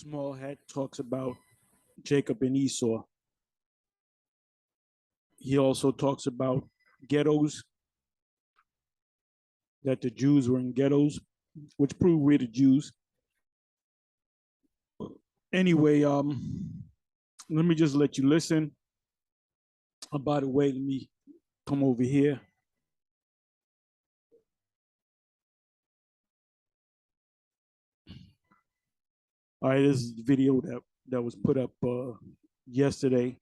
Small Hat talks about Jacob and Esau. He also talks about ghettos, that the Jews were in ghettos, which prove we're the Jews. Anyway, let me just let you listen. By the way, let me come over here. All right, this is the video that was put up yesterday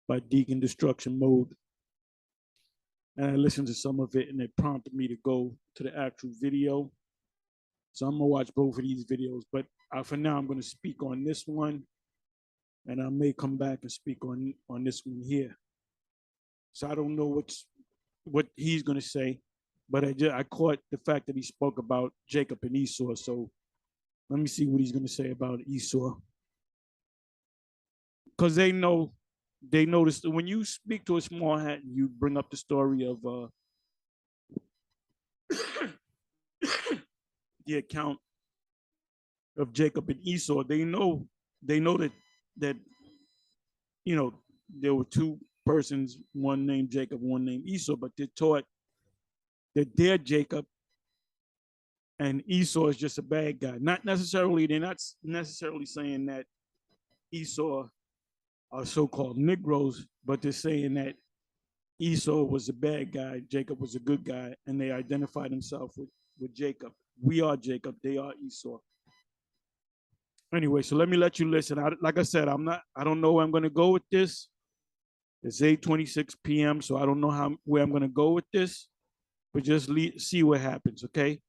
by Deacon Destruction Mode. And I listened to some of it and it prompted me to go to the actual video. So I'm gonna watch both of these videos, but for now I'm gonna speak on this one, and I may come back and speak on this one here. So I don't know what he's gonna say, but I caught the fact that he spoke about Jacob and Esau. So let me see what he's gonna say about Esau, because they notice that when you speak to a small hat and you bring up the story of the account of Jacob and Esau, they know that there were two persons, one named Jacob, one named Esau, but they're taught that they're Jacob and Esau is just a bad guy. They're not necessarily saying that Esau are so-called Negroes, but they're saying that Esau was a bad guy, Jacob was a good guy, and they identify themselves with Jacob. We are Jacob, they are Esau. Anyway, so let me let you listen. Like I said, I don't know where I'm going to go with this. It's 8:26 p.m., so I don't know where I'm going to go with this, but just see what happens, okay?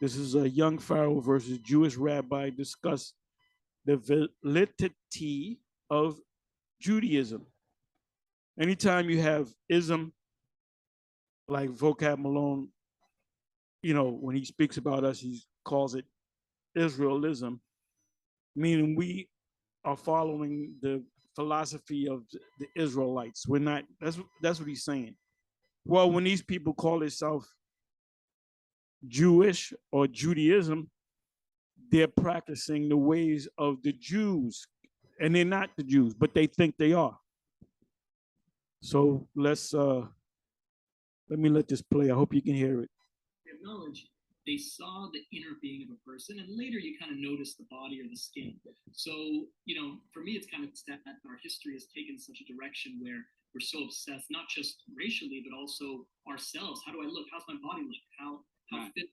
This is a young Pharaoh versus Jewish rabbi discuss the validity of Judaism. Anytime you have ism, like Vocab Malone, when he speaks about us, he calls it Israelism, meaning we are following the philosophy of the Israelites. We're not, that's what he's saying. Well, when these people call themselves Jewish or Judaism, they're practicing the ways of the Jews, and they're not the Jews, but they think they are. So let me let this play. I hope you can hear it. Acknowledge they saw the inner being of a person, and later you kind of notice the body or the skin. So, for me, it's kind of sad that our history has taken such a direction where we're so obsessed, not just racially, but also ourselves. How do I look? How's my body look? How fit,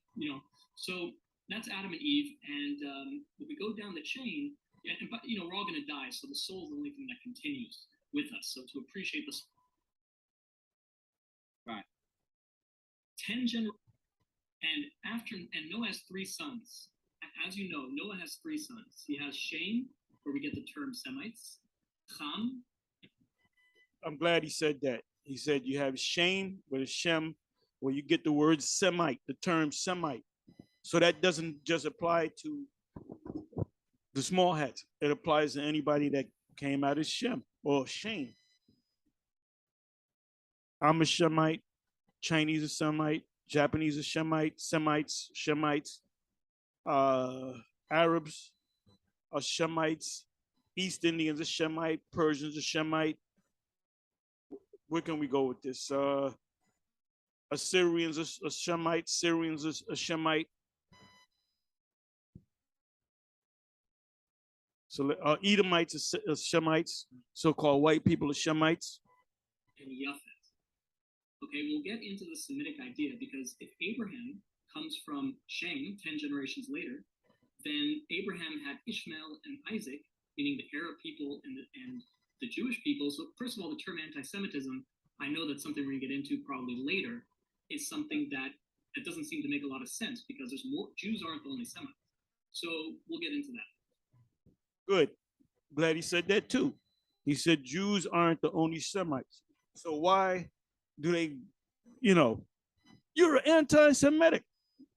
So that's Adam and Eve, and if we go down the chain, but we're all going to die, so the soul is the only thing that continues with us. So to appreciate this, right? 10 generations. And Noah has 3 sons. As you know, Noah has 3 sons. He has Shem, where we get the term Semites. Ham. I'm glad he said that. He said you have Shem with a Shem, where you get the word Semite, the term Semite. So that doesn't just apply to the small hats. It applies to anybody that came out of Shem or Shem. I'm a Shemite. Chinese a Semite. Japanese are Shemites, Arabs are Shemites, East Indians are Shemite, Persians are Shemite. Where can we go with this? Assyrians are Shemite, Syrians are Shemite. So Edomites are Shemites, so-called white people are Shemites. And Yafet. Okay, we'll get into the Semitic idea, because if Abraham comes from Shem 10 generations later, then Abraham had Ishmael and Isaac, meaning the Arab people and the Jewish people. So first of all, the term anti-Semitism, I know that's something we're going to get into probably later, is something that doesn't seem to make a lot of sense, because there's more, Jews aren't the only Semites. So we'll get into that. Good. Glad he said that too. He said Jews aren't the only Semites. So why do they, you're anti-Semitic.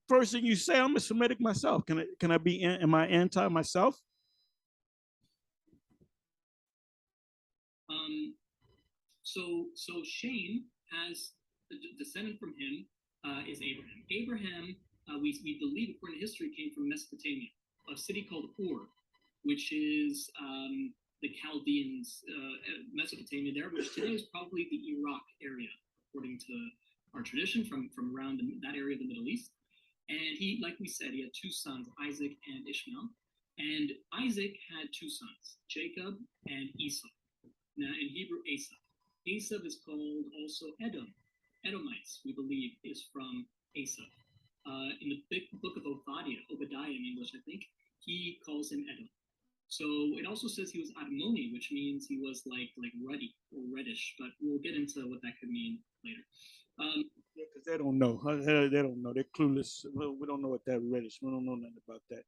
First thing you say, I'm a Semitic myself. Can I be, am I anti myself? So Shem has the descendant from him is Abraham. Abraham, we believe according to history, came from Mesopotamia, a city called Ur. which is the Chaldeans, Mesopotamia there, which today is probably the Iraq area, according to our tradition from around that area of the Middle East. And he, like we said, he had two sons, Isaac and Ishmael. And Isaac had two sons, Jacob and Esau. Now, in Hebrew, Esau. Esau is called also Edom. Edomites, we believe, is from Esau. In the big book of Obadiah in English, I think, he calls him Edom. So it also says he was Admoni, which means he was like ruddy or reddish, but we'll get into what that could mean later. Because they don't know. They don't know. They're clueless. We don't know what that reddish. We don't know nothing about that.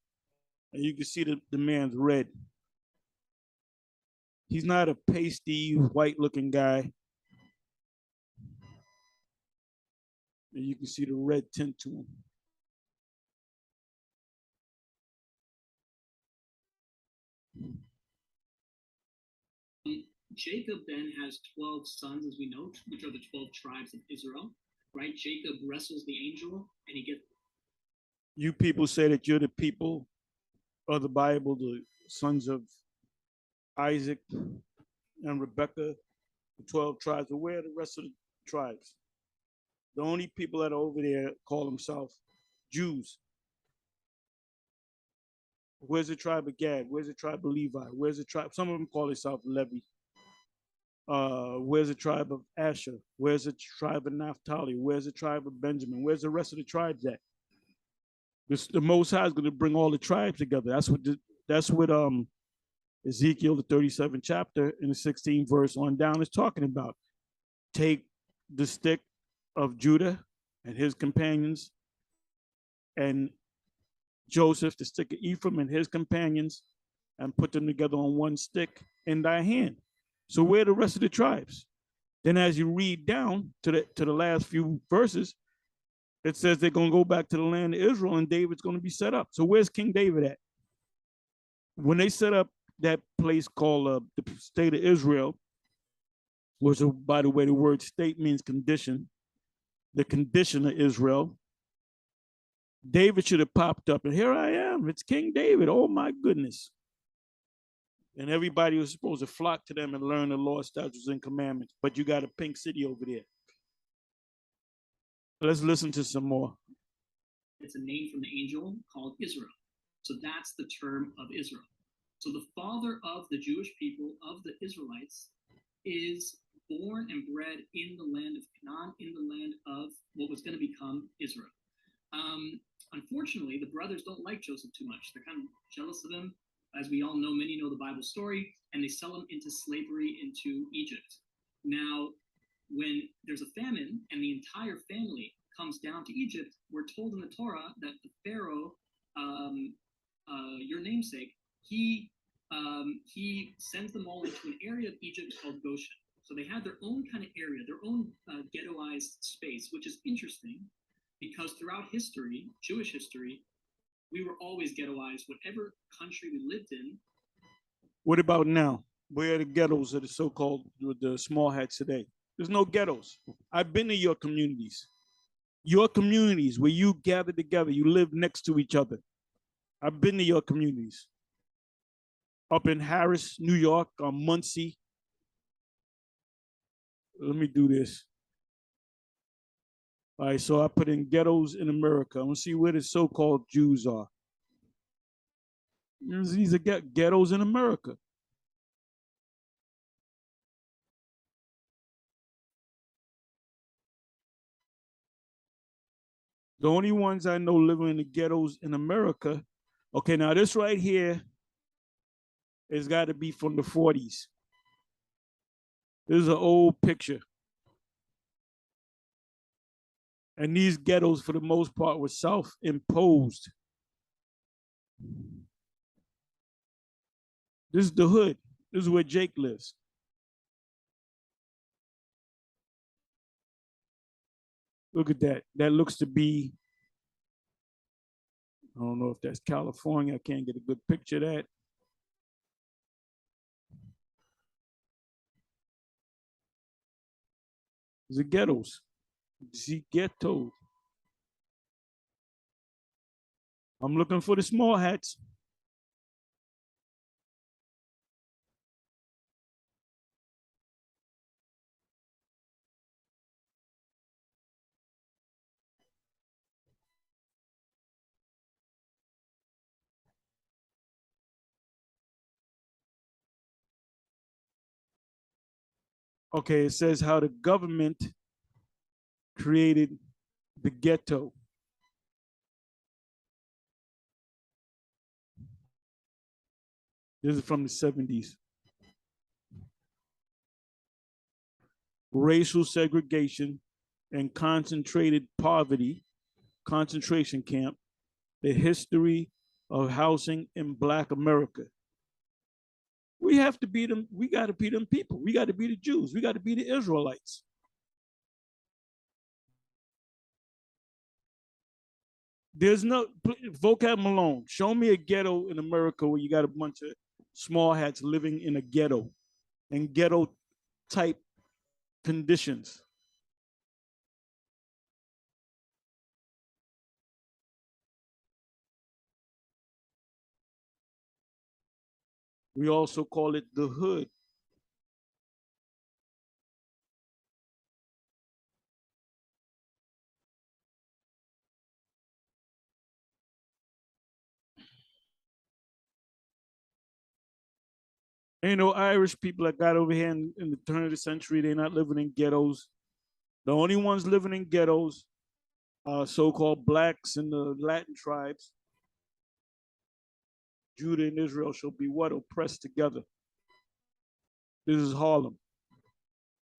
And you can see the man's red. He's not a pasty, white-looking guy. And you can see the red tint to him. Jacob then has 12 sons, as we know, which are the 12 tribes of Israel, right? Jacob wrestles the angel and he gets. You people say that you're the people of the Bible, the sons of Isaac and Rebekah, the 12 tribes. But where are the rest of the tribes? The only people that are over there call themselves Jews. Where's the tribe of Gad? Where's the tribe of Levi? Where's the tribe? Some of them call themselves Levi. Where's the tribe of Asher? Where's the tribe of Naphtali? Where's the tribe of Benjamin? Where's the rest of the tribes at? The Most High is going to bring all the tribes together. That's what Ezekiel, the 37th chapter, in the 16th verse on down is talking about. Take the stick of Judah and his companions, and Joseph, the stick of Ephraim and his companions, and put them together on one stick in thy hand. So where are the rest of the tribes? Then as you read down to the last few verses, it says they're going to go back to the land of Israel and David's going to be set up. So where's King David at? When they set up that place called the state of Israel, which, by the way, the word state means condition, the condition of Israel, David should have popped up, and here I am. It's King David. Oh, my goodness. And everybody was supposed to flock to them and learn the law, statutes, and commandments. But you got a pink city over there. Let's listen to some more. It's a name from the angel called Israel. So that's the term of Israel. So the father of the Jewish people, of the Israelites, is born and bred in the land of Canaan, in the land of what was going to become Israel. Unfortunately, the brothers don't like Joseph too much. They're kind of jealous of him. As we all know, many know the Bible story, and they sell him into slavery into Egypt. Now, when there's a famine and the entire family comes down to Egypt, we're told in the Torah that the Pharaoh, your namesake, he sends them all into an area of Egypt called Goshen. So they had their own kind of area, their own ghettoized space, which is interesting because throughout history, Jewish history, we were always ghettoized, whatever country we lived in. What about now? Where are the ghettos of the so-called the small hats today? There's no ghettos. I've been to your communities where you gather together, you live next to each other. I've been to your communities. Up in Harris, New York, on Muncie. Let me do this. All right, so I put in ghettos in America. I want to see where the so-called Jews are. These are ghettos in America. The only ones I know living in the ghettos in America. Okay, now this right here has got to be from the 40s. This is an old picture. And these ghettos, for the most part, were self-imposed. This is the hood. This is where Jake lives. Look at that. That looks to be, I don't know if that's California. I can't get a good picture of that. The ghettos. The ghetto. I'm looking for the small hats. Okay, it says how the government created the ghetto. This is from the 70s. Racial segregation and concentrated poverty, concentration camp, the history of housing in Black America. We have to be them. We got to be them people. We got to be the Jews. We got to be the Israelites. There's no vocab Malone. Show me a ghetto in America where you got a bunch of small hats living in a ghetto and ghetto type conditions. We also call it the hood. Ain't no Irish people that got over here in the turn of the century. They're not living in ghettos. The only ones living in ghettos are so-called blacks and the Latin tribes. Judah and Israel shall be what? Oppressed together. This is Harlem.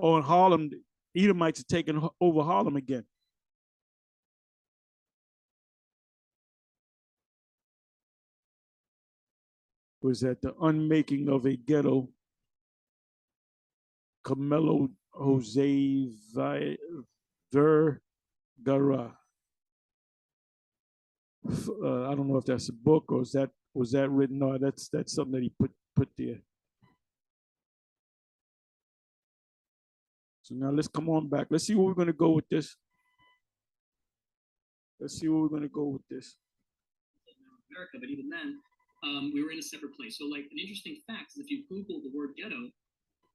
Oh, in Harlem, Edomites are taking over Harlem again. Was that the unmaking of a ghetto? Camelo Jose Vergara. I don't know if that's a book or is that was that written. No, that's something that he put there. So now let's come on back. Let's see where we're going to go with this. Let's see where we're going to go with this. America, but even then, we were in a separate place. So, like, an interesting fact is if you Google the word ghetto,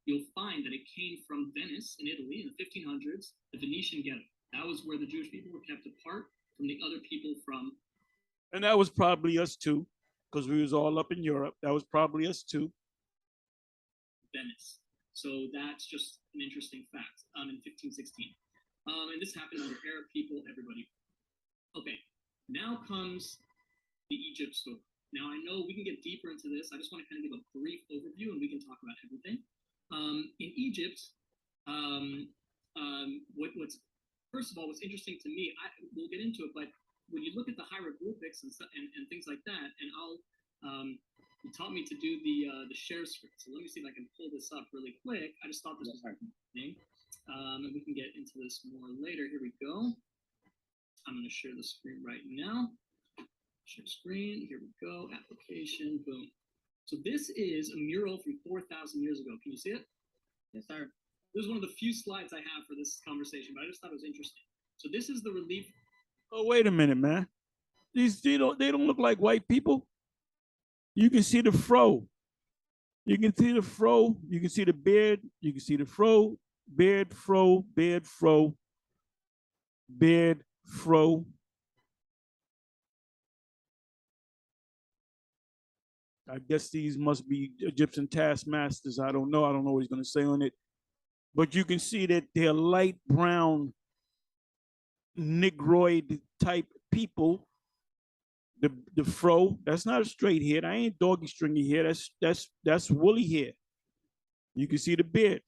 you'll find that it came from Venice in Italy in the 1500s, the Venetian ghetto. That was where the Jewish people were kept apart from the other people from. And that was probably us too, because we was all up in Europe. That was probably us too. Venice. So that's just an interesting fact in 1516. And this happened under Arab people, everybody. Okay, now comes the Egypt story. Now I know we can get deeper into this. I just want to kind of give a brief overview and we can talk about everything. In Egypt, what's first of all, what's interesting to me, we'll get into it, but when you look at the hieroglyphics and things like that, and you taught me to do the share screen. So let me see if I can pull this up really quick. I just thought this was happening, and we can get into this more later. Here we go. I'm going to share the screen right now. Share screen. Here we go. Application. Boom. So this is a mural from 4,000 years ago. Can you see it? Yes, sir. This is one of the few slides I have for this conversation, but I just thought it was interesting. So this is the relief. Oh, wait a minute, man. These they don't look like white people. You can see the fro. You can see the fro. You can see the beard. You can see the fro, beard, fro, beard, fro, beard, fro. I guess these must be Egyptian taskmasters. I don't know. I don't know what he's going to say on it. But you can see that they're light brown, negroid type people. The fro, that's not a straight hair. That ain't doggy stringy hair. That's woolly hair. You can see the beard.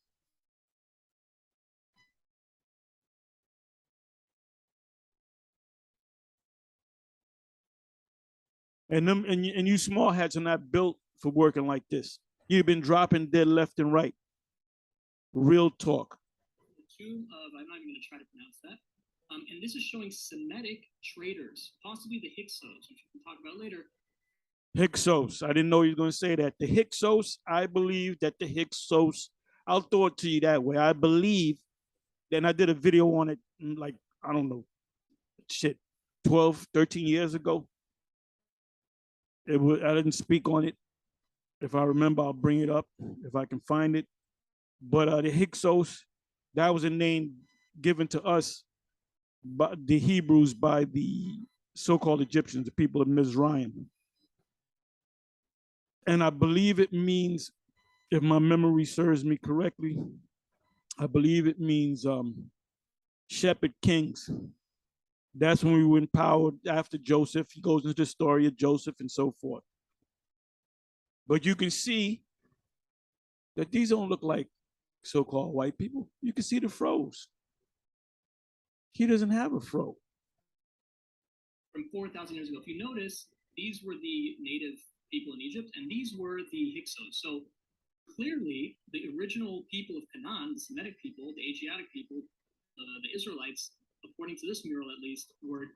And you small hats are not built for working like this. You've been dropping dead left and right. Real talk. I'm not even going to try to pronounce that. And this is showing Semitic traders, possibly the Hyksos, which we can talk about later. Hyksos. I didn't know you were going to say that. The Hyksos, I believe that the Hyksos, I'll throw it to you that way. I believe, and I did a video on it, like, I don't know, 12, 13 years ago. I didn't speak on it. If I remember, I'll bring it up if I can find it. But the Hyksos, that was a name given to us by the Hebrews by the so-called Egyptians, the people of Mizraim. And I believe it means, if my memory serves me correctly, I believe it means shepherd kings. That's when we were empowered after Joseph. He goes into the story of Joseph and so forth. But you can see that these don't look like so-called white people. You can see the froze. He doesn't have a fro. From 4,000 years ago, if you notice, these were the native people in Egypt, and these were the Hyksos. So clearly, the original people of Canaan, the Semitic people, the Asiatic people, the Israelites, according to this mural at least, were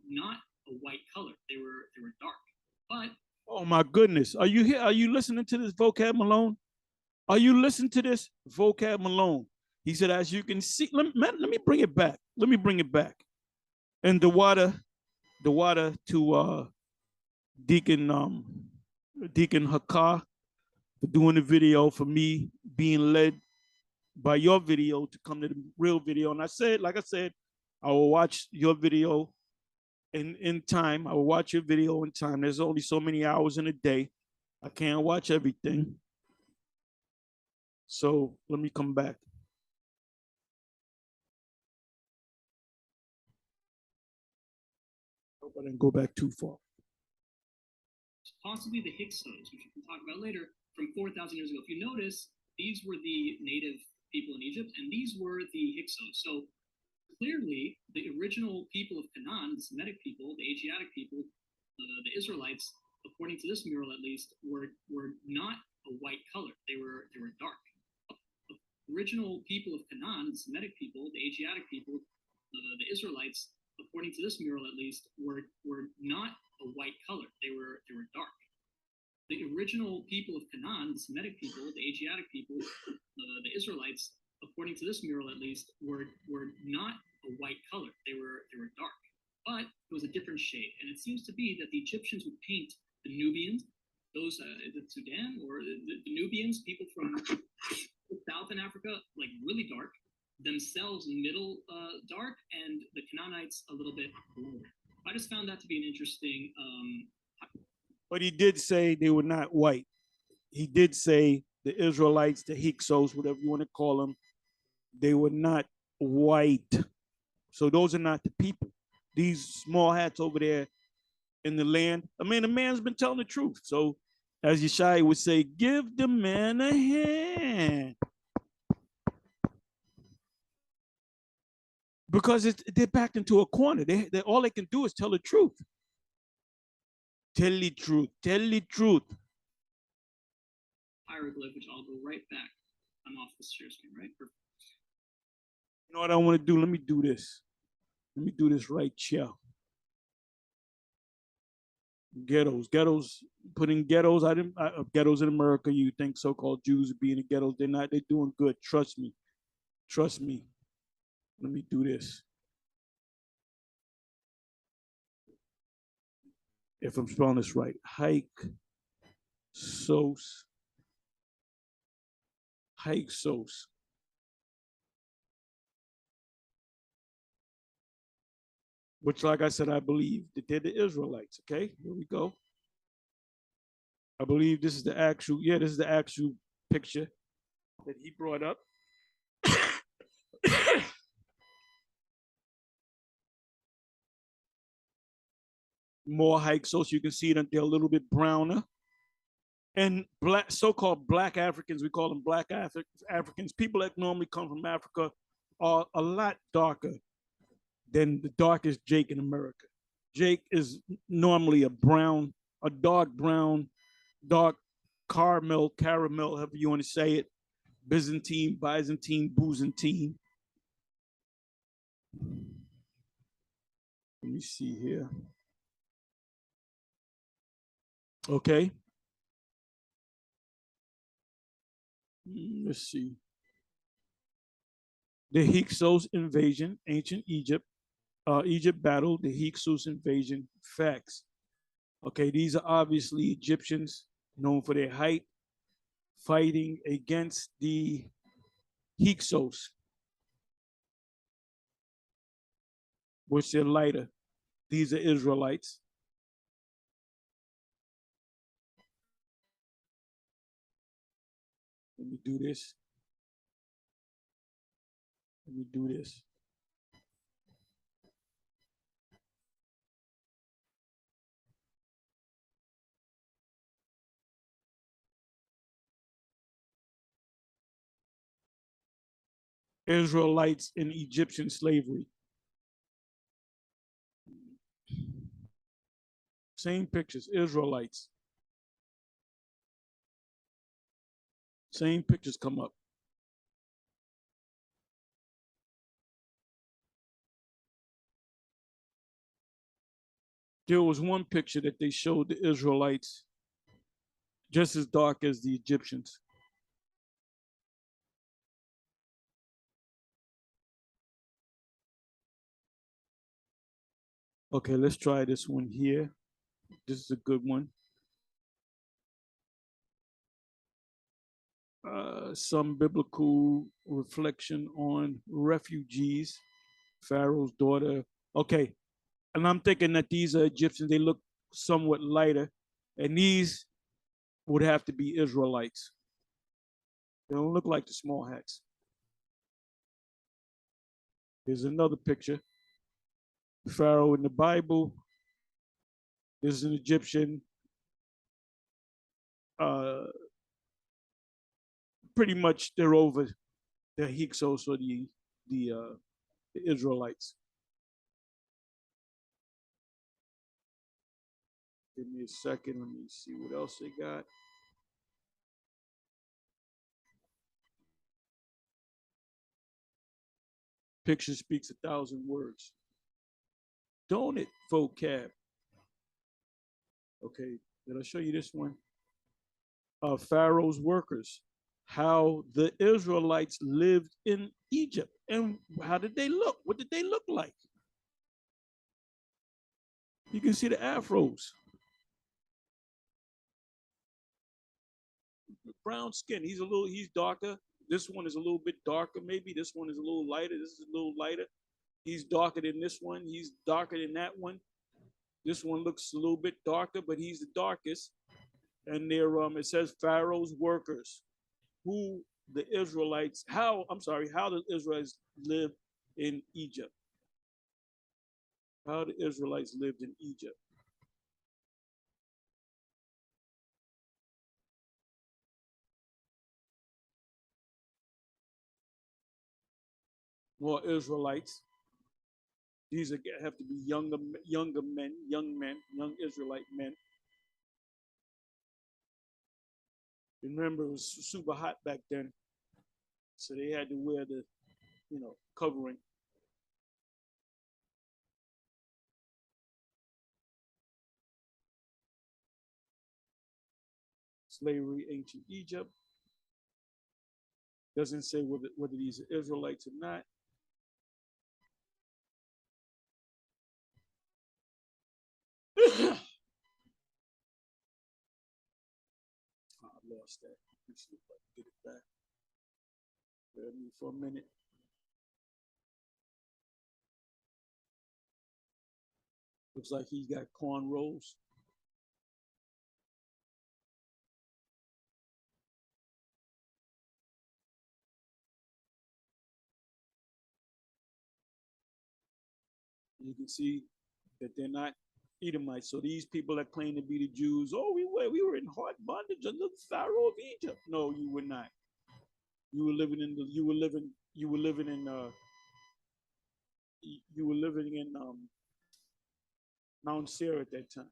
not a white color. They were dark. But oh my goodness, are you here? Are you listening to this, Vocab Malone? Are you listening to this, Vocab Malone? He said, as you can see, let me bring it back. Let me bring it back. And the water to Deacon Deacon Hakar for doing the video, for me being led by your video to come to the real video. And I said, like I said, I will watch your video in time. I will watch your video in time. There's only so many hours in a day. I can't watch everything. So let me come back. Hope I didn't go back too far. possibly the Hyksos, which we can talk about later, from 4,000 years ago. If you notice, these were the native people in Egypt, and these were the Hyksos. So clearly, the original people of Canaan, the Semitic people, the Asiatic people, the Israelites, according to this mural at least, were not a white color. They were dark. The original people of Canaan, the Semitic people, the Asiatic people, the Israelites, according to this mural at least, were not a white color. They were dark. The original people of Canaan, the Semitic people, the Asiatic people, the Israelites, according to this mural at least, were not a white color. They were dark, but it was a different shade. And it seems to be that the Egyptians would paint the Nubians, those the Sudan or the Nubians, people from South in Africa, like really dark, themselves middle dark, and the Canaanites a little bit blue. I just found that to be an interesting. But he did say they were not white. He did say the Israelites, the Hyksos, whatever you want to call them, they were not white. So those are not the people. These small hats over there in the land. I mean, the man's been telling the truth. So, as Yeshai would say, give the man a hand. Because they're backed into a corner. They all they can do is tell the truth. Tell the truth. Tell the truth. Hieroglyph, which I'll go right back. I'm off the share screen, right? Perfect. You know what I want to do? Let me do this. Let me do this right here. Ghettos, putting ghettos. Ghettos in America. You think so-called Jews are being in ghettos? They're not. They're doing good. Trust me. Trust me. Let me do this. If I'm spelling this right, Hyksos. Which, like I said, I believe that they're the Israelites. Okay, here we go. I believe this is the actual, this is the actual picture that he brought up. More Hyksos, you can see that they're a little bit browner. And black, so-called black Africans, we call them black Africans. People that normally come from Africa are a lot darker than the darkest Jake in America. Jake is normally a dark brown, dark caramel, however you want to say it, Byzantine, Byzantine. Let me see here. Okay. Let's see. The Hyksos invasion, ancient Egypt. Egypt battle, the Hyksos invasion, facts. Okay, these are obviously Egyptians known for their height, fighting against the Hyksos, which are lighter. These are Israelites. Let me do this. Let me do this. Israelites in Egyptian slavery. Same pictures, Israelites. Same pictures come up. There was one picture that they showed the Israelites just as dark as the Egyptians. Okay, let's try this one here. This is a good one. Some biblical reflection on refugees, Pharaoh's daughter. Okay, and I'm thinking that these are Egyptians. They look somewhat lighter, and these would have to be Israelites. They don't look like the small hats. Here's another picture. Pharaoh in the Bible. This is an Egyptian. Uh, Pretty much they're over the Hyksos or the Israelites. Give me a second. Let me see what else they got. Picture speaks 1,000 words. Don't it, vocab? Okay, did I show you this one? Pharaoh's workers, how the Israelites lived in Egypt. And how did they look? What did they look like? You can see the afros. Brown skin. He's darker. This one is a little bit darker, maybe. This one is a little lighter. This is a little lighter. He's darker than this one. He's darker than that one. This one looks a little bit darker, but he's the darkest. And there, it says Pharaoh's workers, who the Israelites, how the Israelites lived in Egypt. How the Israelites lived in Egypt. More Israelites. These have to be younger men, young Israelite men. Remember, it was super hot back then, so they had to wear the, covering. Slavery, ancient Egypt. Doesn't say whether these are Israelites or not. I lost that. Let me see if I can get it back. Bear me for a minute. Looks like he's got cornrows. You can see that they're not Edomites. So these people that claim to be the Jews, oh, we were in hard bondage under the Pharaoh of Egypt. No, you were not. You were living in Mount Seir at that time.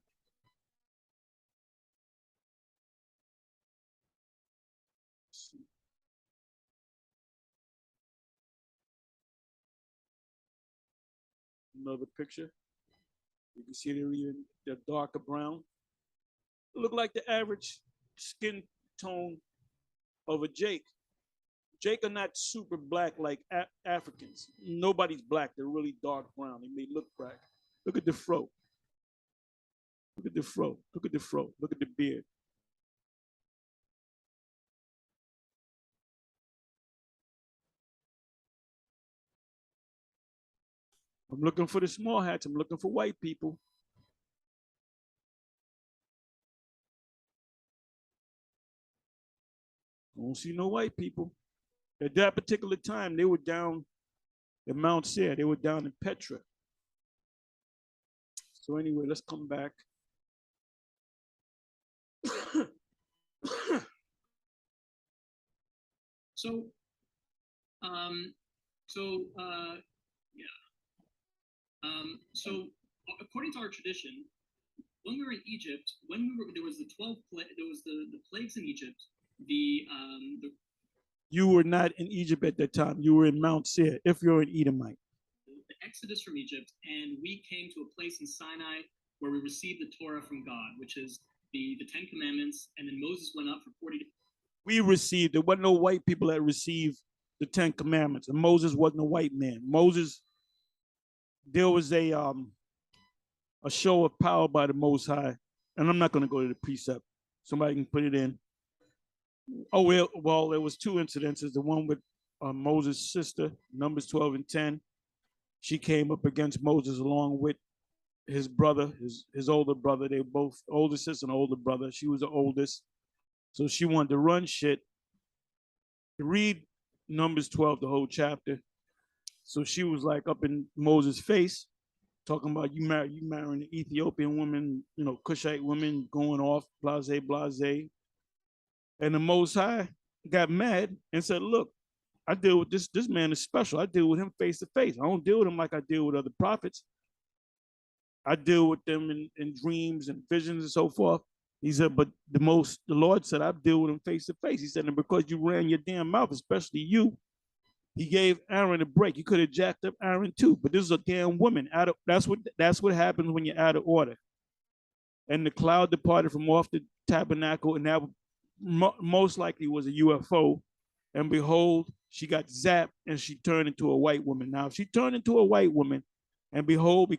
Another picture. You can see they're darker brown. Look like the average skin tone of a Jake. Jake are not super black like Africans. Nobody's black. They're really dark brown. They may look black. Look at the fro. Look at the fro. Look at the fro. Look at the beard. I'm looking for the small hats. I'm looking for white people. I don't see no white people. At that particular time, they were down in Mount Seir. They were down in Petra. So anyway, let's come back. So, um, yeah. So, according to our tradition, when we were in Egypt, there was the there was the plagues in Egypt. The You were not in Egypt at that time. You were in Mount Seir, if you're an Edomite. The Exodus from Egypt, and we came to a place in Sinai where we received the Torah from God, which is the Ten Commandments, and then Moses went up for 40 days. We received, there wasn't no white people that received the Ten Commandments, and Moses wasn't a white man. Moses, there was a show of power by the Most High, and I'm not going to go to the precept. Somebody can put it in. Oh, well, there was two incidences. The one with Moses' sister, Numbers 12 and 10. She came up against Moses along with his brother, his older brother. They were both older sister and older brother. She was the oldest. So she wanted to run shit. Read Numbers 12, the whole chapter. So she was like up in Moses' face, talking about you marrying an Ethiopian woman, Cushite woman, going off, blase, blase. And the Most High got mad and said, look, I deal with this man is special. I deal with him face to face. I don't deal with him like I deal with other prophets. I deal with them in dreams and visions and so forth. He said, but the Lord said, I deal with him face to face. He said, and because you ran your damn mouth, especially you, he gave Aaron a break. You could have jacked up Aaron too, but this is a damn woman. That's what happens when you're out of order. And the cloud departed from off the tabernacle, and that most likely was a UFO. And behold, she got zapped and she turned into a white woman. Now, if she turned into a white woman, and behold,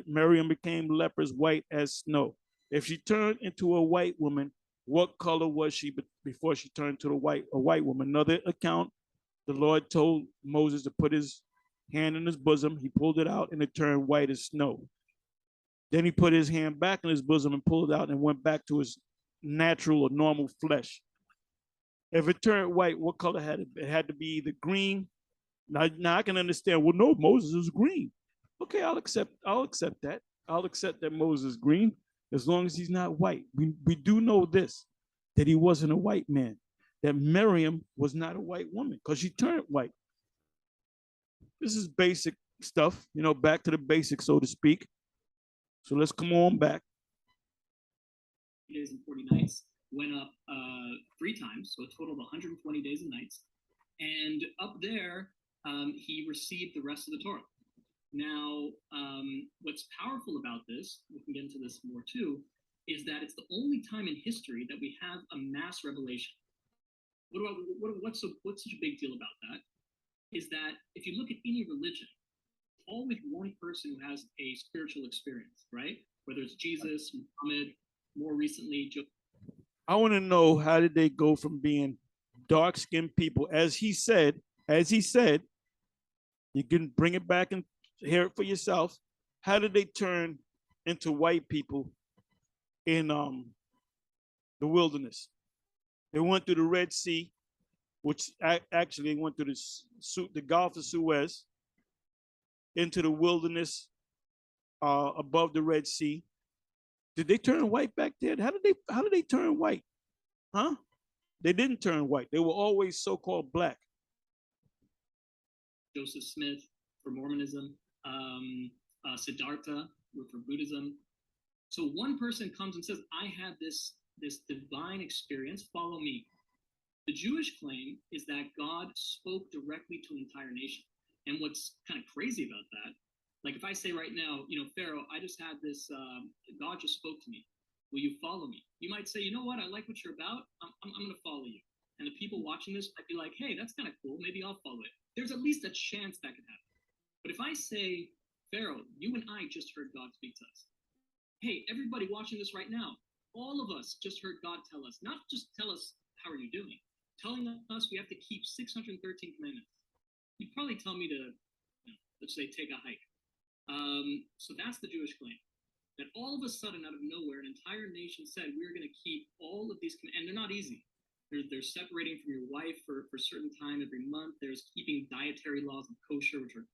Miriam became leprous white as snow. If she turned into a white woman, what color was she before she turned to a white woman? Another account, the Lord told Moses to put his hand in his bosom. He pulled it out and it turned white as snow. Then he put his hand back in his bosom and pulled it out and went back to his natural or normal flesh. If it turned white, what color had it? It had to be either green. Now I can understand. Well, no, Moses is green. Okay, I'll accept that. I'll accept that Moses is green as long as he's not white. We do know this, that he wasn't a white man, that Miriam was not a white woman because she turned white. This is basic stuff, back to the basics, so to speak. So let's come on back. Days and 40 nights went up 3 times, so a total of 120 days and nights. And up there, he received the rest of the Torah. Now, what's powerful about this, we can get into this more too, is that it's the only time in history that we have a mass revelation. What's such a big deal about that? Is that if you look at any religion, always one person who has a spiritual experience, right? Whether it's Jesus, Muhammad, more recently, I want to know, how did they go from being dark-skinned people, as he said, you can bring it back and hear it for yourself. How did they turn into white people in the wilderness? They went through the Red Sea, which actually they went through the Gulf of Suez, into the wilderness above the Red Sea. Did they turn white back there? How did they turn white? Huh? They didn't turn white. They were always so-called black. Joseph Smith for Mormonism, Siddhartha for Buddhism. So one person comes and says, I had this divine experience, follow me. The Jewish claim is that God spoke directly to an entire nation. And what's kind of crazy about that, like if I say right now, Pharaoh, I just had this, God just spoke to me. Will you follow me? You might say, you know what? I like what you're about. I'm going to follow you. And the people watching this might be like, hey, that's kind of cool. Maybe I'll follow it. There's at least a chance that could happen. But if I say, Pharaoh, you and I just heard God speak to us. Hey, everybody watching this right now, all of us just heard God tell us, not just tell us, how are you doing? Telling us we have to keep 613 commandments. You'd probably tell me to, let's say, take a hike. So that's the Jewish claim. That all of a sudden, out of nowhere, an entire nation said, we're going to keep all of these, and they're not easy. There's separating from your wife for a certain time every month. There's keeping dietary laws of kosher, which are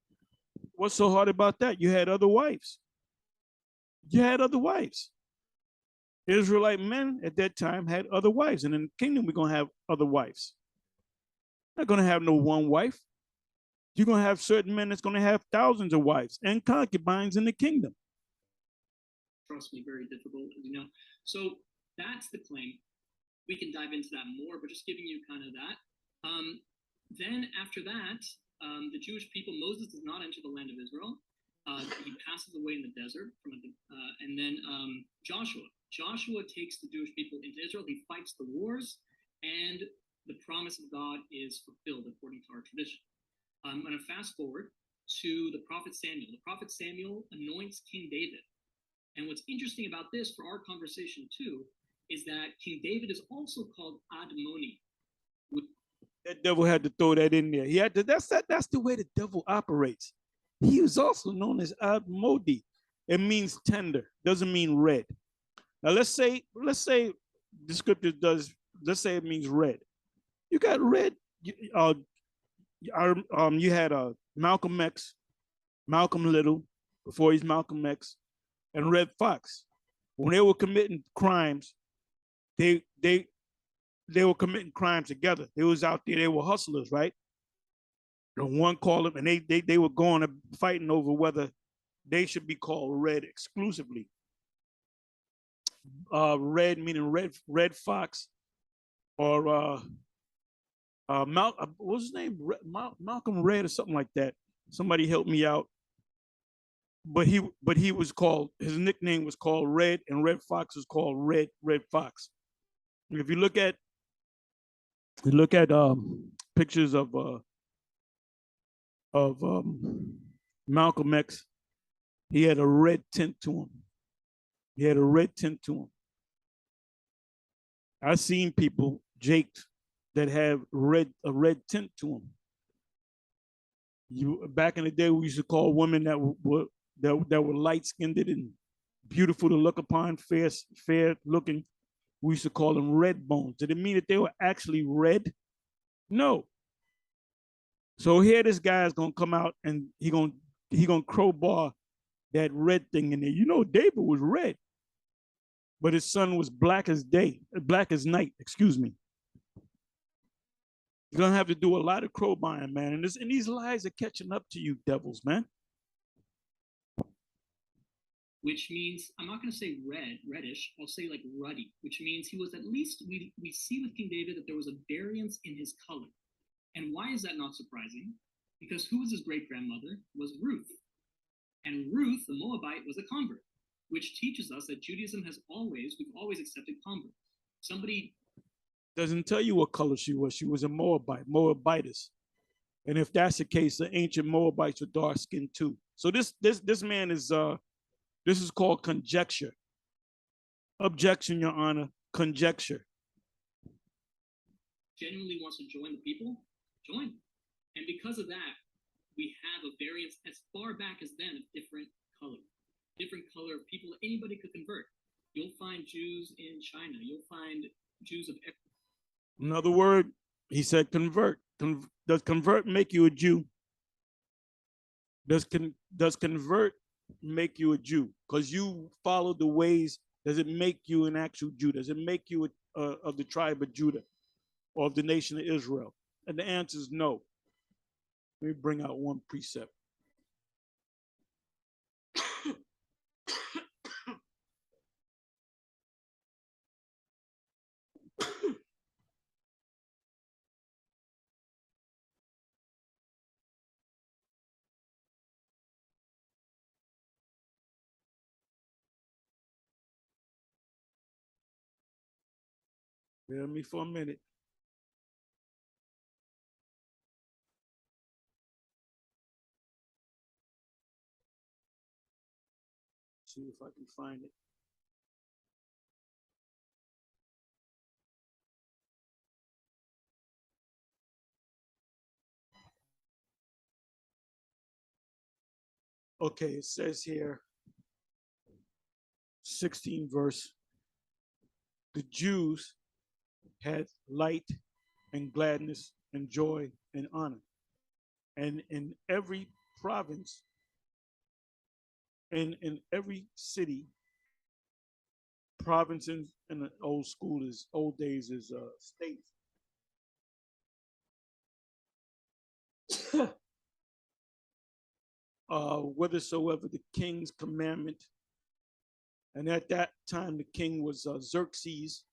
What's so hard about that? You had other wives. You had other wives. Israelite men at that time had other wives. And in the kingdom, we're going to have other wives. Not going to have no one wife. You're going to have certain men that's going to have thousands of wives and concubines in the kingdom. Trust me, very difficult, you know. So that's the claim. We can dive into that more, but just giving you kind of that. Then after that, the Jewish people, Moses does not enter the land of Israel. He passes away in the desert. And then Joshua takes the Jewish people into Israel. He fights the wars, and the promise of God is fulfilled according to our tradition. I'm going to fast forward to the prophet Samuel. The prophet Samuel anoints King David. And what's interesting about this for our conversation too is that King David is also called Admoni. That devil had to throw that in there. He had to. That's the way the devil operates. He was also known as Admodi. It means tender. Doesn't mean red. Now let's say the scripture does. Let's say it means red. You got red. You had Malcolm X, Malcolm Little, before he's Malcolm X, and Red Fox. When they were committing crimes, they were committing crimes together. They was out there. They were hustlers, right? And one called them, and they were going and fighting over whether they should be called Red exclusively. Red meaning red fox, or what's his name? Malcolm Red or something like that. Somebody help me out. But he was called, his nickname was called Red, and Red Fox was called Red Fox. If you look at pictures of Malcolm X, he had a red tint to him. He had a red tint to him. I've seen people, Jake, that have a red tint to them. Back in the day, we used to call women that were light skinned and beautiful to look upon, fair looking. We used to call them red bones. Did it mean that they were actually red? No. So here, this guy is gonna come out and he gonna crowbar that red thing in there. You know, David was red, but his son was black as night. Excuse me. You're gonna have to do a lot of crowbarring, man. And these lies are catching up to you, devils, man. Which means, I'm not going to say reddish, I'll say like ruddy, which means he was at least, we see with King David that there was a variance in his color. And why is that not surprising? Because who was his great-grandmother? Was Ruth. And Ruth, the Moabite, was a convert, which teaches us that Judaism we've always accepted converts. Somebody doesn't tell you what color she was. She was a Moabitess. And if that's the case, the ancient Moabites were dark skinned too. So this man is this is called conjecture. Objection, Your Honor. Conjecture. Genuinely wants to join the people, join. And because of that, we have a variance as far back as then of different color of people anybody could convert. You'll find Jews in China. You'll find Jews of every. Another word, he said convert. Does convert make you a Jew? Does convert make you a Jew? Because you follow the ways. Does it make you an actual Jew? Does it make you of the tribe of Judah or of the nation of Israel? And the answer is no. Let me bring out one precept. Bear me for a minute. See if I can find it. Okay, it says here, 16 verse, the Jews had light and gladness and joy and honor. And in every province in every city, provinces in the old days is states. Whithersoever the king's commandment, and at that time the king was Xerxes.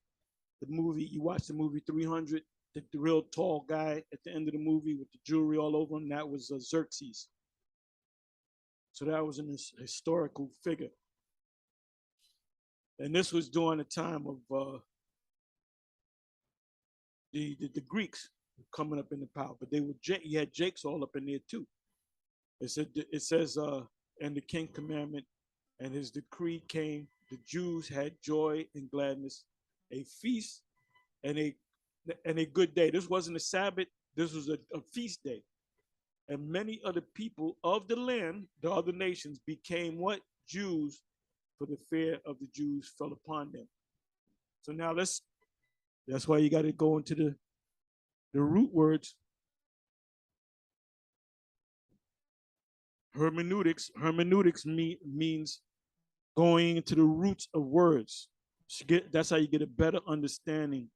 The movie, you watch the movie 300, the real tall guy at the end of the movie with the jewelry all over him, that was Xerxes. So that was an historical figure. And this was during the time of the Greeks coming up in the power, but they were you had Jakes all up in there too. It says and the king commandment and his decree came. The Jews had joy and gladness, a feast and a good day. This wasn't a Sabbath. This was a feast day. And many other people of the land, the other nations, became what? Jews, for the fear of the Jews fell upon them. So now that's why you got to go into the root words. Hermeneutics means going into the roots of words. That's how you get a better understanding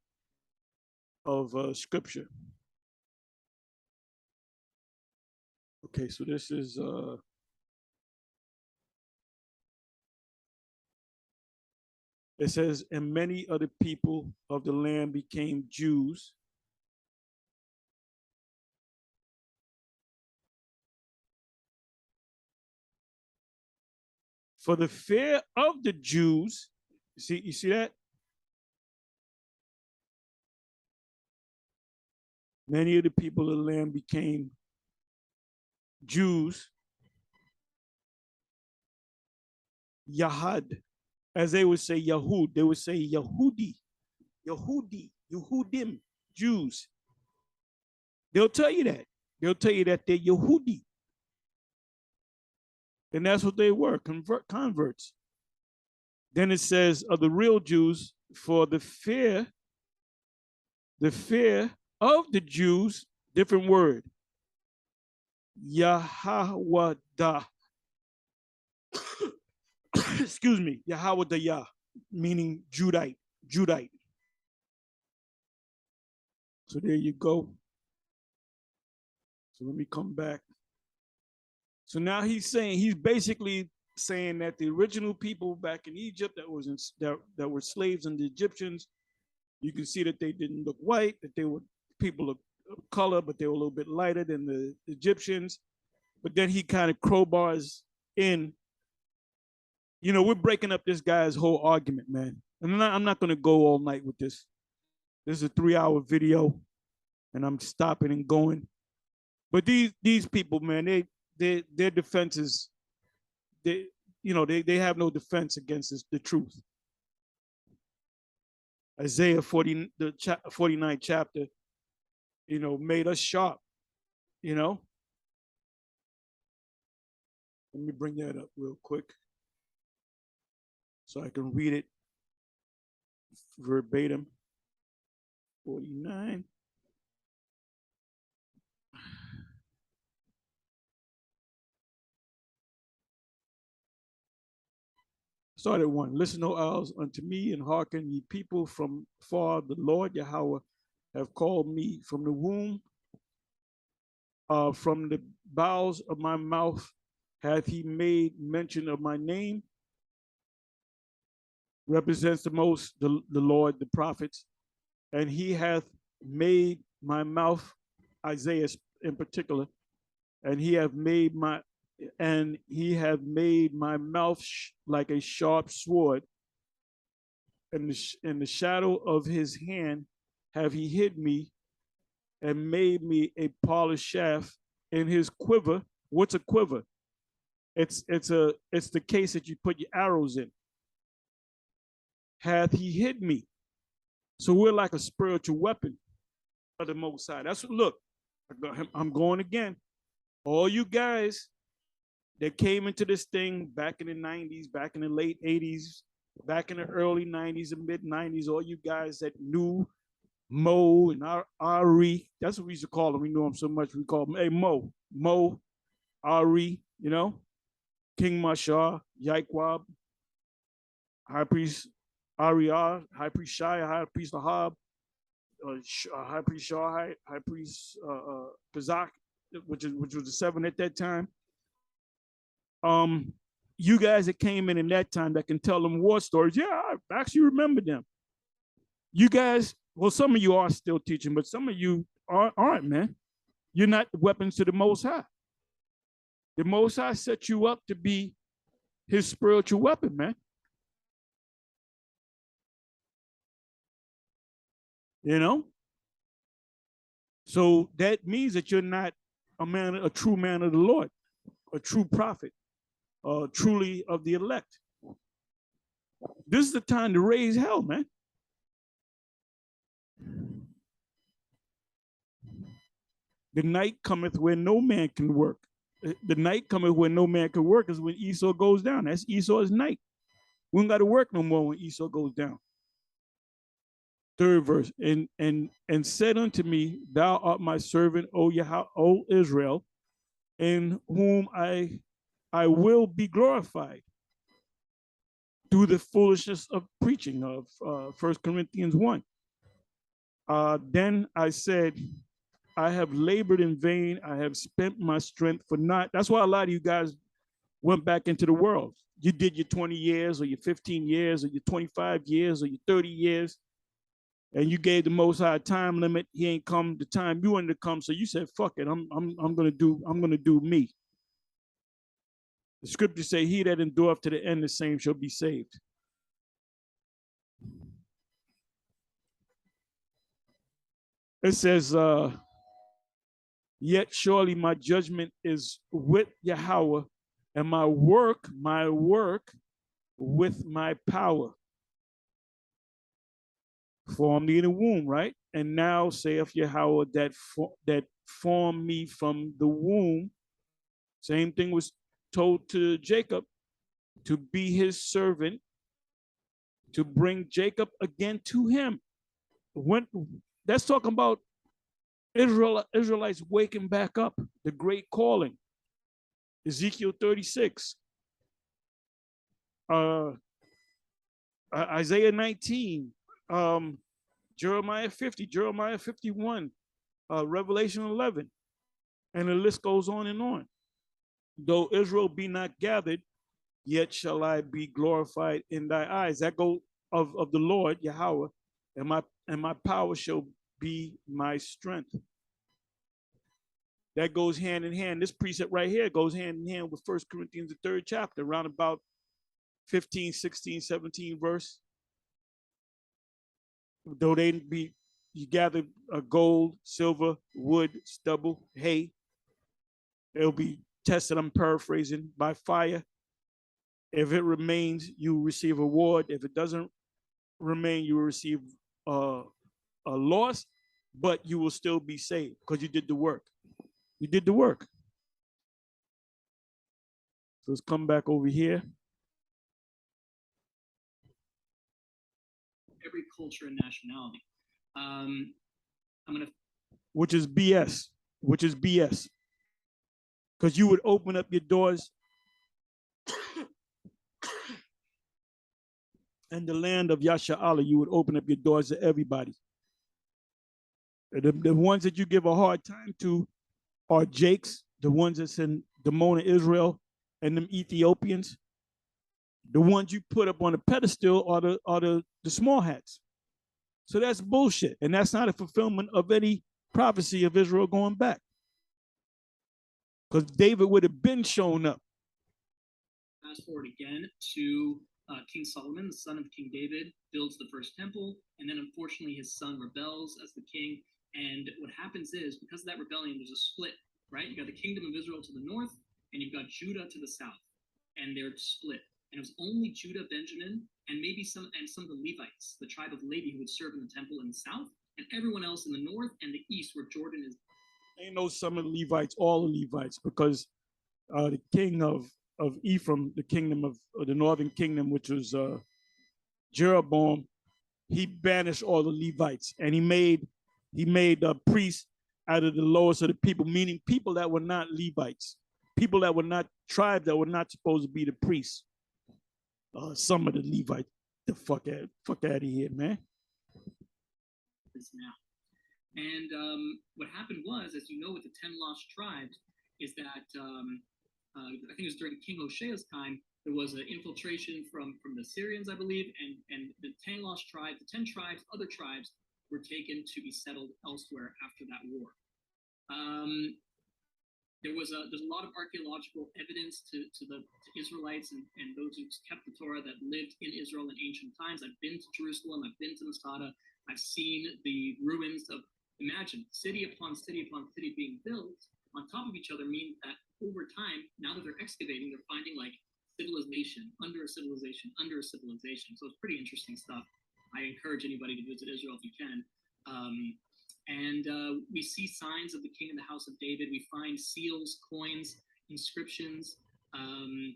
of scripture. Okay, so this is it says, and many other people of the land became Jews. For the fear of the Jews, you see that? Many of the people of the land became Jews. Yahad, as they would say Yahud, they would say Yahudi, Yehudim, Jews. They'll tell you that. They'll tell you that they're Yehudi. And that's what they were, converts. Then it says of the real Jews, for the fear of the Jews, different word, Yahawada. Excuse me, Yahawada, meaning Judite. So there you go. So let me come back. So now he's basically saying that the original people back in Egypt that were slaves and the Egyptians, you can see that they didn't look white, that they were people of color, but they were a little bit lighter than the Egyptians. But then he kind of crowbars in, we're breaking up this guy's whole argument, man. And I'm not going to go all night with this. This is a 3-hour video, and I'm stopping and going. But these people, man, their defense is, they have no defense against the truth. Isaiah 49th chapter, made us sharp, Let me bring that up real quick so I can read it verbatim. 49. Start at 1. Listen, O owls, unto me, and hearken, ye people from far. The Lord Yahweh have called me from the womb. From the bowels of my mouth hath he made mention of my name. Represents the Lord, the prophets. And he hath made my mouth, Isaiah in particular, and he hath made my mouth like a sharp sword. In the shadow of his hand have he hid me, and made me a polished shaft in his quiver. What's a quiver? It's the case that you put your arrows in. Hath he hid me? So we're like a spiritual weapon of the Most High. That's what, look, I'm going again. All you guys that came into this thing back in the 90s, back in the late 80s, back in the early 90s and mid 90s, all you guys that knew Mo and Ari, that's what we used to call him. We knew him so much, we called him, hey, Mo, Ari, King Mashar, Yaikwab, High Priest Ariah, High Priest Shai, High Priest Ahab, High Priest Shah, High Priest Pazak, which was the seven at that time. You guys that came in that time that can tell them war stories, yeah, I actually remember them. You guys, well, some of you are still teaching, but some of you aren't, man. You're not weapons to the Most High. The Most High set you up to be his spiritual weapon, man. You know? So that means that you're not a true man of the Lord, a true prophet, truly of the elect. This is the time to raise hell, man. The night cometh where no man can work. The night cometh where no man can work is when Esau goes down. That's Esau's night. We don't got to work no more when Esau goes down. Third verse, and said unto me, thou art my servant, O Israel, in whom I will be glorified through the foolishness of preaching of 1 Corinthians 1. Then I said, I have labored in vain. I have spent my strength for naught. That's why a lot of you guys went back into the world. You did your 20 years or your 15 years or your 25 years or your 30 years. And you gave the Most High a time limit. He ain't come the time you wanted to come. So you said, fuck it. I'm gonna do me. The scriptures say, he that endureth to the end, the same shall be saved. It says, yet surely my judgment is with Yahweh, and my work with my power. Formed me in the womb, right? And now saith Yahweh that formed me from the womb. Same thing was told to Jacob, to be his servant, to bring Jacob again to him. When that's talking about Israelites waking back up, the great calling. Ezekiel 36. Isaiah 19. Jeremiah 50, Jeremiah 51, Revelation 11, and the list goes on and on. Though Israel be not gathered, yet shall I be glorified in thy eyes. That goes of the Lord, Yahweh, and my power shall be my strength. That goes hand in hand. This precept right here goes hand in hand with 1 Corinthians, the 3rd chapter, around about 15, 16, 17 verse. Though they be, you gather gold, silver, wood, stubble, hay. They'll be tested, I'm paraphrasing, by fire. If it remains, you receive a reward. If it doesn't remain, you will receive a loss, but you will still be saved because you did the work. You did the work. So let's come back over here. Every culture and nationality. I'm gonna. Which is BS. Because you would open up your doors in the land of Yasha Allah, you would open up your doors to everybody. The ones that you give a hard time to are Jakes, the ones that's in Damona, Israel, and them Ethiopians. The ones you put up on a pedestal are the small hats. So that's bullshit. And that's not a fulfillment of any prophecy of Israel going back. Because David would have been shown up. Fast forward again to King Solomon, the son of King David, builds the first temple. And then unfortunately his son rebels as the king. And what happens is, because of that rebellion, there's a split, right? You got the kingdom of Israel to the north, and you've got Judah to the south. And they're split. And it was only Judah, Benjamin, and maybe some of the Levites, the tribe of Levi, who would serve in the temple in the south, and everyone else in the north and the east, where Jordan is. Ain't no some of the Levites, all the Levites, because the king of Ephraim, the kingdom of the northern kingdom, which was Jeroboam, he banished all the Levites, and he made priests out of the lowest of the people, meaning people that were not Levites. people that were not tribes that were not supposed to be the priests. Some of the Levites, the fuck out of here, man. Now. And what happened was, as you know, with the 10 lost tribes, is that I think it was during King Hoshea's time, there was an infiltration from the Syrians, I believe, and the 10 lost tribes, the 10 tribes, other tribes were taken to be settled elsewhere after that war. There's a lot of archaeological evidence to Israelites and those who kept the Torah that lived in Israel in ancient times. I've been to Jerusalem, I've been to Masada, I've seen the ruins of, imagine, city upon city upon city being built on top of each other, means that over time, now that they're excavating, they're finding like civilization under a civilization under a civilization. So it's pretty interesting stuff. I encourage anybody to visit Israel if you can. And we see signs of the king in the house of David. We find seals, coins, inscriptions, and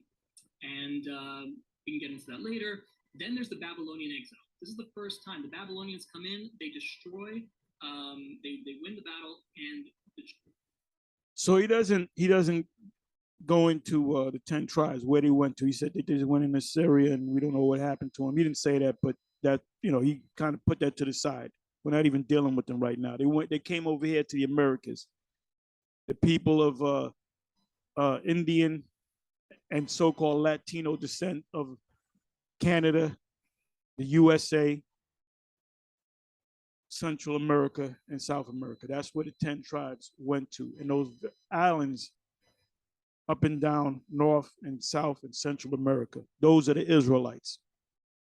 we can get into that later. Then there's the Babylonian exile. This is the first time the Babylonians come in, they destroy, they win the battle, and so he doesn't go into the 10 tribes where they went to. He said they just went into Syria and we don't know what happened to him. He didn't say that, but that, he kind of put that to the side. We're not even dealing with them right now. They came over here to the Americas. The people of Indian and so-called Latino descent of Canada, the USA, Central America, and South America. That's where the 10 tribes went to. And those islands up and down North and South and Central America, those are the Israelites.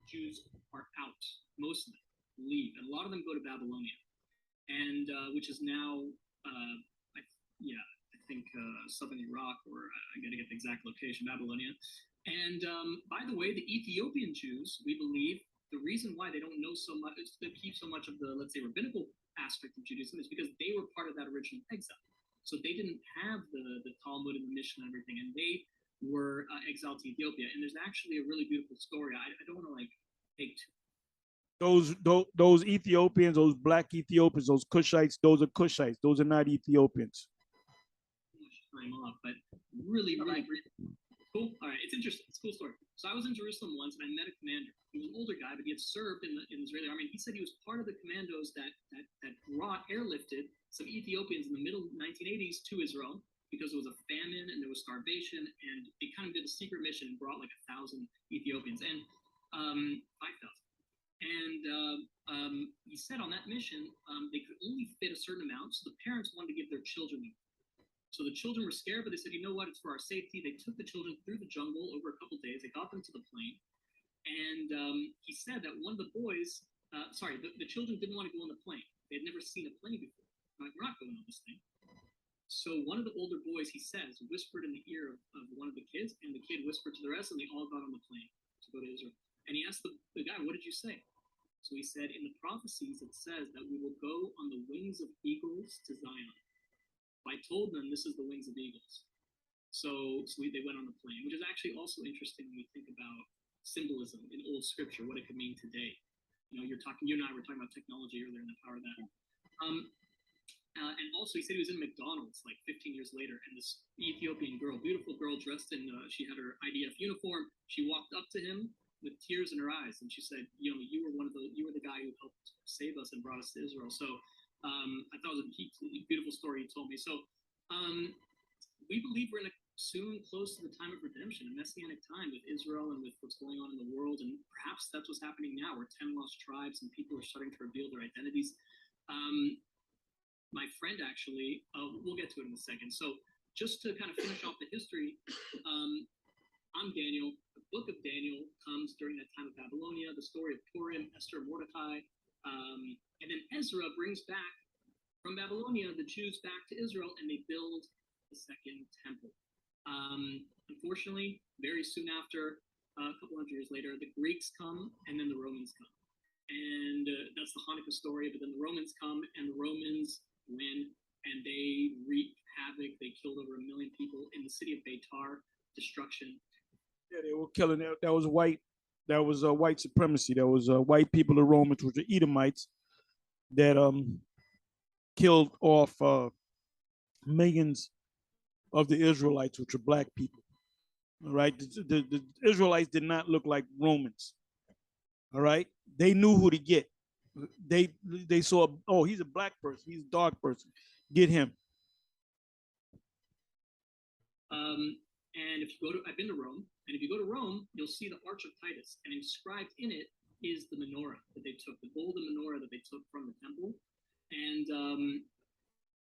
Jews are out. Most of them leave, and a lot of them go to Babylonia, and which is now, I think southern Iraq, or I got to get the exact location, Babylonia. And by the way, the Ethiopian Jews, we believe, the reason why they don't know so much, they keep so much of the, let's say, rabbinical aspect of Judaism, is because they were part of that original exile. So they didn't have the Talmud and the Mishnah and everything, and they were exiled to Ethiopia. And there's actually a really beautiful story. I don't want to take those Ethiopians, those black Ethiopians, those Cushites, those are Cushites. Those are not Ethiopians. Time off, but really cool. All right, it's interesting. It's a cool story. So I was in Jerusalem once, and I met a commander. He was an older guy, but he had served in the Israeli army. And he said he was part of the commandos that airlifted some Ethiopians in the middle 1980s to Israel because there was a famine and there was starvation, and they kind of did a secret mission and brought like 1,000 Ethiopians and 5,000. And he said on that mission, they could only fit a certain amount, so the parents wanted to give their children. So the children were scared, but they said, you know what, it's for our safety. They took the children through the jungle over a couple days. They got them to the plane. And he said that one of the boys, the children didn't want to go on the plane. They had never seen a plane before. Like, we're not going on this thing. So one of the older boys, he says, whispered in the ear of one of the kids, and the kid whispered to the rest, and they all got on the plane to go to Israel. And he asked the guy, what did you say? So he said, in the prophecies, it says that we will go on the wings of eagles to Zion. I told them this is the wings of eagles. So they went on the plane, which is actually also interesting when we think about symbolism in old scripture, what it could mean today. You and I were talking about technology earlier and the power of that. And also he said he was in McDonald's like 15 years later, and this Ethiopian girl, beautiful girl dressed in, she had her IDF uniform. She walked up to him with tears in her eyes, and she said, you were the guy who helped save us and brought us to Israel. So I thought it was a beautiful story he told me. So we believe we're soon close to the time of redemption, a messianic time with Israel and with what's going on in the world. And perhaps that's what's happening now, where 10 lost tribes and people are starting to reveal their identities. My friend actually, we'll get to it in a second. So just to kind of finish off the history, I'm Daniel. The book of Daniel comes during that time of Babylonia, the story of Purim, Esther, Mordecai. And then Ezra brings back from Babylonia the Jews back to Israel, and they build the second temple. Unfortunately, very soon after, a couple hundred years later, the Greeks come, and then the Romans come. And that's the Hanukkah story, but then the Romans come, and the Romans win, and they wreak havoc. They killed over 1 million people in the city of Beitar, destruction. Yeah, they were killing it. That was white. That was white supremacy. That was white people, the Romans, which were Edomites, that killed off millions of the Israelites, which are black people. All right, the Israelites did not look like Romans. All right, they knew who to get. They saw, oh, he's a black person, he's a dark person, get him. And if you go to, I've been to Rome, and if you go to Rome, you'll see the Arch of Titus, and inscribed in it is the menorah that they took, the golden menorah that they took from the temple, and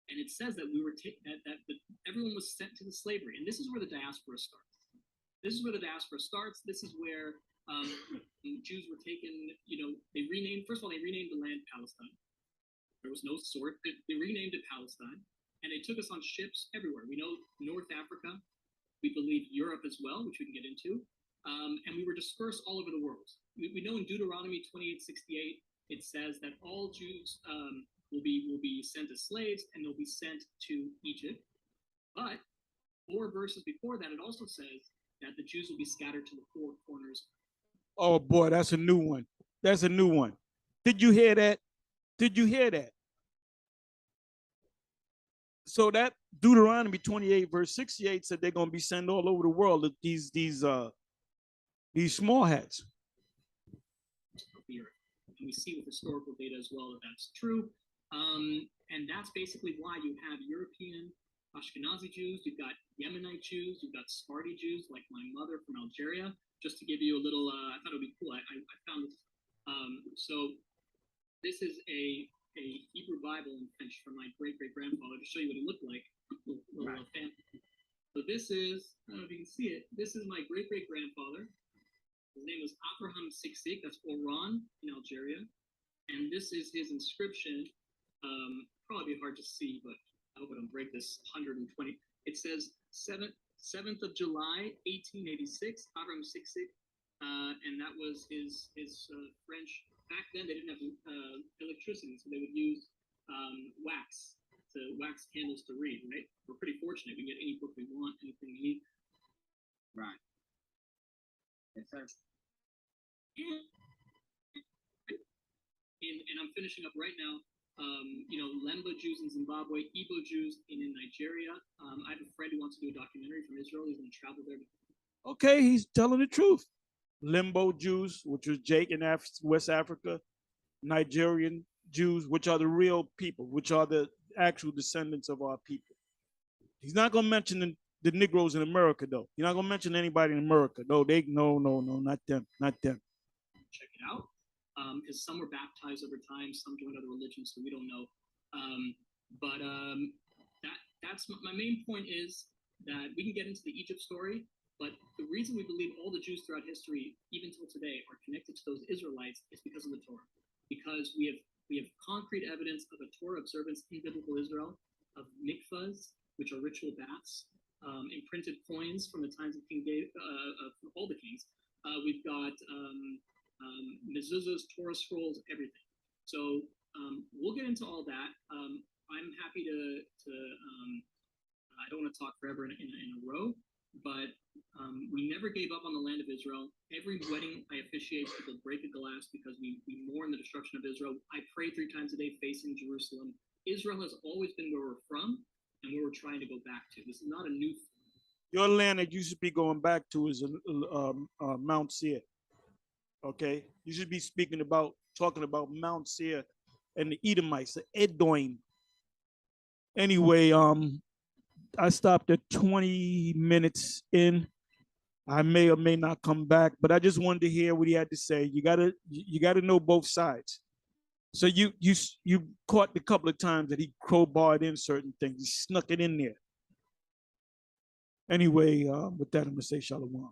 it says that that everyone was sent to the slavery, and this is where the diaspora starts. This is where the diaspora starts. This is where Jews were taken. You know, they renamed. First of all, they renamed the land Palestine. There was no sword. They renamed it Palestine, and they took us on ships everywhere. We know North Africa. We believe Europe as well, which we can get into. And we were dispersed all over the world. We know in Deuteronomy 28:68, it says that all Jews will be sent as slaves, and they'll be sent to Egypt. But 4 verses before that, it also says that the Jews will be scattered to the 4 corners. Oh boy, that's a new one. That's a new one. Did you hear that? Did you hear that? So that Deuteronomy 28 verse 68 said they're going to be sent all over the world. These small hats. And we see with historical data as well that that's true. And that's basically why you have European Ashkenazi Jews, you've got Yemenite Jews, you've got Sephardi Jews, like my mother from Algeria. Just to give you a little, I thought it would be cool. I found this. So this is a Hebrew Bible in French from my great-great-grandfather to show you what it looked like. Little family. So this is, I don't know if you can see it, this is my great-great-grandfather. His name was Abraham Siksik, that's Oran in Algeria. And this is his inscription. Probably be hard to see, but I hope I don't break this 120. It says 7th of July, 1886, Abraham Siksik. And that was his French. Back then, they didn't have electricity, so they would use wax candles to read, right? We're pretty fortunate. We can get any book we want, anything we need. Right. Yes, sir. And I'm finishing up right now. You know, Lemba Jews in Zimbabwe, Igbo Jews in Nigeria. I have a friend who wants to do a documentary from Israel. He's going to travel there. Okay, he's telling the truth. Limbo Jews, which was Jake in West Africa, Nigerian Jews, which are the real people, which are the actual descendants of our people. He's not going to mention the Negroes in America, though. He's not going to mention anybody in America. No, not them, not them. Check it out, because some were baptized over time, some joined other religions, so we don't know. That's my main point is that we can get into the Egypt story. But the reason we believe all the Jews throughout history, even till today, are connected to those Israelites is because of the Torah. Because we have concrete evidence of a Torah observance in biblical Israel, of mikvahs, which are ritual baths, imprinted coins from the times of King David, of all the kings. We've got mezuzahs, Torah scrolls, everything. So we'll get into all that. I'm happy to I don't want to talk forever in a row, but we never gave up on the land of Israel. Every wedding I officiate, people break a glass because we mourn the destruction of Israel. I pray 3 times a day facing Jerusalem. Israel has always been where we're from and where we're trying to go back to. This is not a new thing. Your land that you should be going back to is Mount Seir. Okay? You should be talking about Mount Seir and the Edomites, the Edom. Anyway, I stopped at 20 minutes in. I may or may not come back, but I just wanted to hear what he had to say. You gotta know both sides. So you caught the couple of times that he crowbarred in certain things. He snuck it in there. Anyway, with that, I'm gonna say shalom.